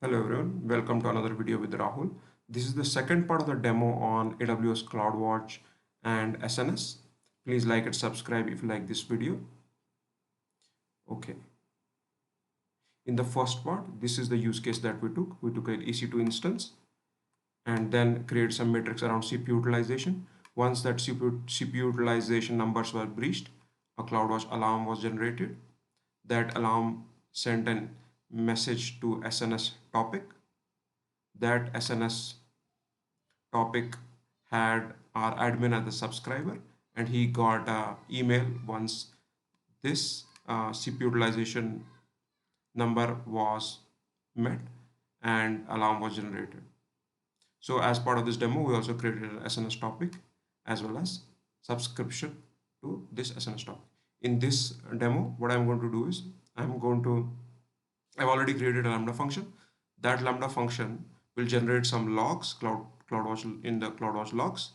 Hello everyone, welcome to another video with Rahul. This is the second part of the demo on AWS CloudWatch and SNS. Please like and subscribe if you like this video. Okay, in the first part, this is the use case that we took. We took an EC2 instance and then create some metrics around CPU utilization. Once that CPU utilization numbers were breached, a CloudWatch alarm was generated. That alarm sent a message to SNS topic. That SNS topic had our admin as the subscriber, and he got an email once this CPU utilization number was met and alarm was generated. So as part of this demo, we also created an SNS topic as well as subscription to this SNS topic. In this demo, what I'm going to do is I've already created a Lambda function. That Lambda function will generate some logs, CloudWatch in the CloudWatch logs.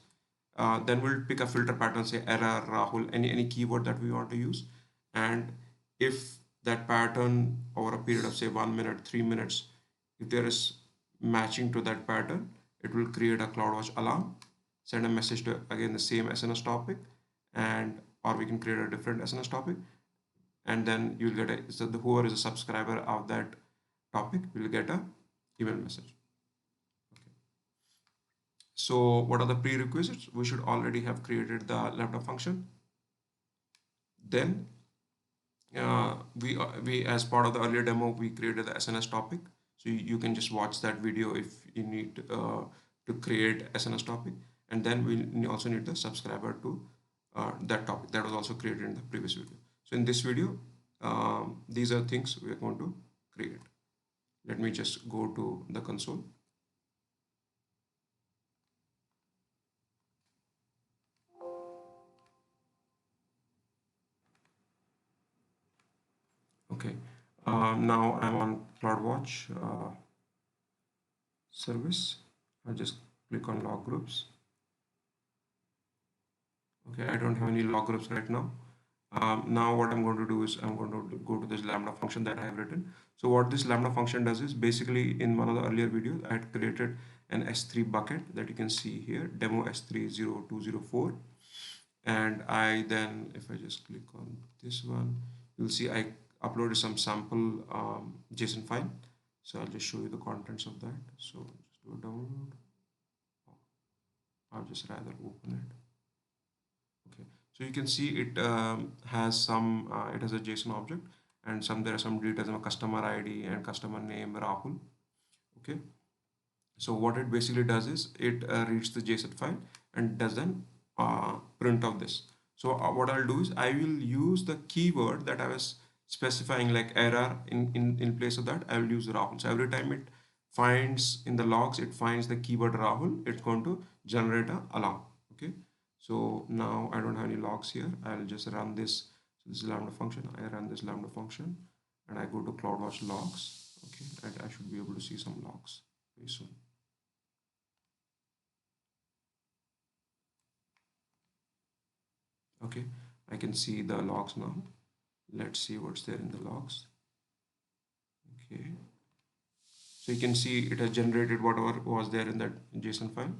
Then we'll pick a filter pattern, say error, Rahul, any keyword that we want to use. And if that pattern over a period of say 1 minute, 3 minutes, if there is matching to that pattern, it will create a CloudWatch alarm, send a message to again the same SNS topic, and or we can create a different SNS topic, and then you'll get whoever is a subscriber of that topic will get a email message. Okay. So what are the prerequisites? We should already have created the Lambda function. Then we as part of the earlier demo we created the SNS topic. So you can just watch that video if you need to create SNS topic, and then we also need the subscriber to that topic that was also created in the previous video. So in this video, these are things we are going to create. Let me just go to the console. Okay, now I'm on CloudWatch service. I'll just click on log groups. Okay, I don't have any log groups right now. Now what I'm going to do is I'm going to go to this Lambda function that I have written. So what this Lambda function does is basically in one of the earlier videos, I had created an S3 bucket that you can see here, demo S30204. And I then, if I just click on this one, you'll see I uploaded some sample JSON file. So I'll just show you the contents of that. So just do a download. I'll just rather open it. Okay, so you can see it has some it has a JSON object, and there are some details of a customer ID and customer name Rahul. Okay, so what it basically does is it reads the JSON file and does an print of this. So what I'll do is I will use the keyword that I was specifying, like error, in place of that I will use Rahul. So every time it finds in the logs, it finds the keyword Rahul, it's going to generate a alarm. Okay, so now I don't have any logs here. I'll just run this. So this is Lambda function. I run this Lambda function and I go to CloudWatch logs. Okay, and I should be able to see some logs very soon. Okay, I can see the logs now. Let's see what's there in the logs. Okay, so you can see it has generated whatever was there in that JSON file.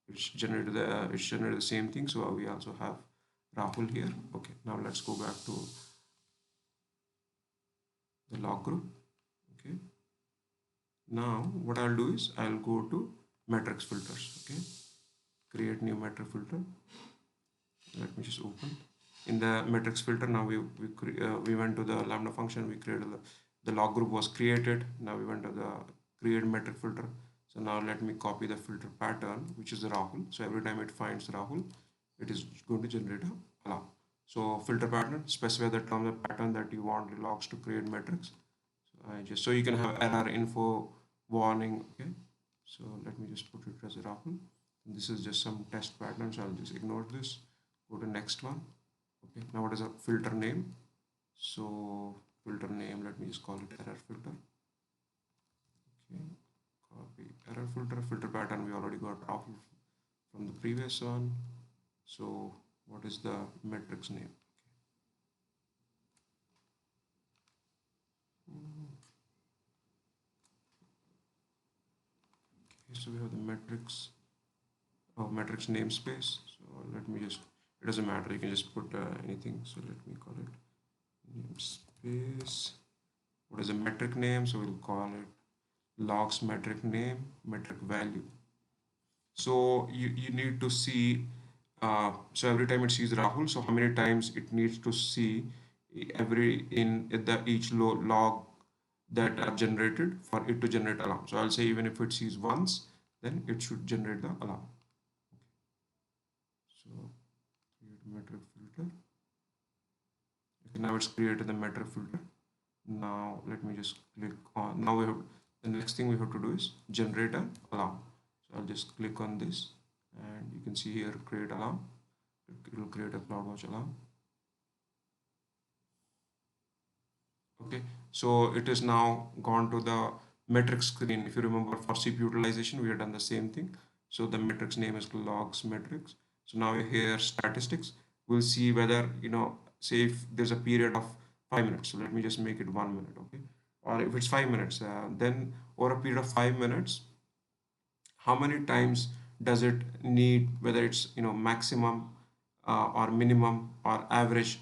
It's generated the same thing. So we also have Rahul here. Okay, now let's go back to the log group. Okay, now what I'll do is I'll go to metrics filters. Okay, create new metric filter. Let me just open. In the metrics filter, now we went to the Lambda function. We created the log group was created. Now we went to the create metric filter. So now let me copy the filter pattern, which is Rahul. So every time it finds Rahul, it is going to generate a alarm. So filter pattern, specify the term, the pattern that you want the logs to create metrics. So you can have error, info, warning. Okay, so let me just put it as Rahul. This is just some test pattern, so I'll just ignore this. Go to next one. Okay, now what is a filter name? So filter name, let me just call it error filter. Okay, copy error filter pattern. We already got Rahul from the previous one. So what is the metrics name? So we have the metrics, metrics namespace. So let me just, it doesn't matter, you can just put anything. So let me call it namespace. What is the metric name? So we'll call it logs metric name, metric value. So you need to see, so every time it sees Rahul, so how many times it needs to see every in the each log that are generated for it to generate alarm. So I'll say even if it sees once, then it should generate the alarm. So create metric filter. Okay, now it's created the metric filter. Now let me just click on, now we have, the next thing we have to do is generate an alarm. So I'll just click on this and you can see here create alarm. It will create a CloudWatch alarm. Okay, so it is now gone to the metrics screen. If you remember, for CPU utilization we have done the same thing. So the metrics name is logs metrics. So now here statistics, we'll see whether, say if there's a period of 5 minutes, so let me just make it 1 minute. Okay, or if it's 5 minutes, then over a period of 5 minutes, how many times does it need, whether it's maximum or minimum or average,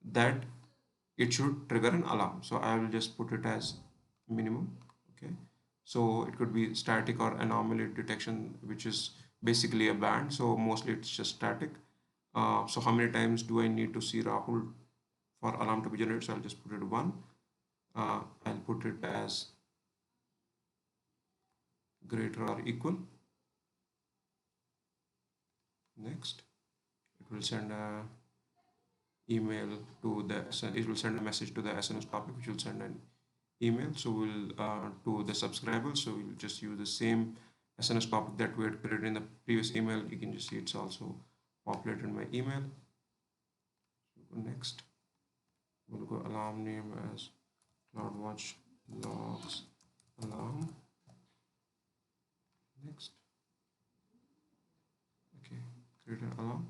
that it should trigger an alarm. So I will just put it as minimum. Okay, so it could be static or anomaly detection, which is basically a band, so mostly it's just static. So how many times do I need to see Rahul for alarm to be generated? So I'll just put it 1. I'll put it as greater or equal. Next, it will send a email to the it will send a message to the SNS topic, which will send an email. So we'll to the subscribers, so we'll just use the same SNS topic that we had created in the previous email. You can just see it's also populated in my email. So next, we'll go alarm name as CloudWatch logs alarm. Next, okay, create an alarm.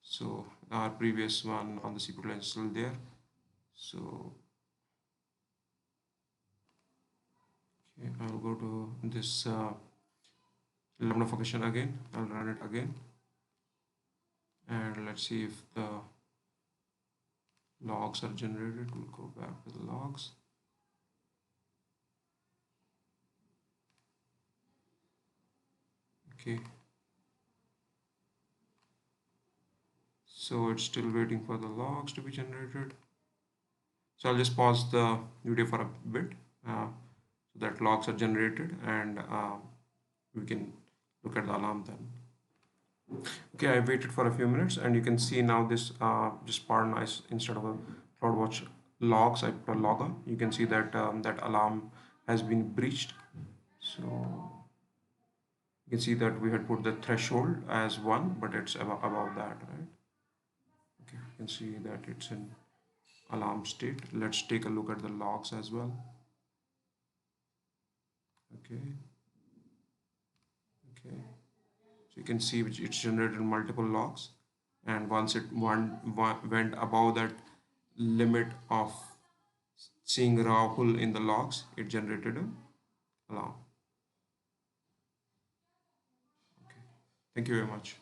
So our previous one on the CPU line is still there. So okay, I'll go to this Lambda function again. I'll run it again, and let's see if the logs are generated. We'll go back to the logs. Okay, so it's still waiting for the logs to be generated. So I'll just pause the video for a bit so that logs are generated, and we can look at the alarm then. Okay, I waited for a few minutes, and you can see now this just part nice, instead of a CloudWatch logs, I put a logger. You can see that that alarm has been breached. So you can see that we had put the threshold as 1, but it's above that, right? Okay, you can see that it's in alarm state. Let's take a look at the logs as well. Okay, so you can see which it's generated multiple logs, and once it went above that limit of seeing Rahul in the logs, it generated an alarm. Okay, thank you very much.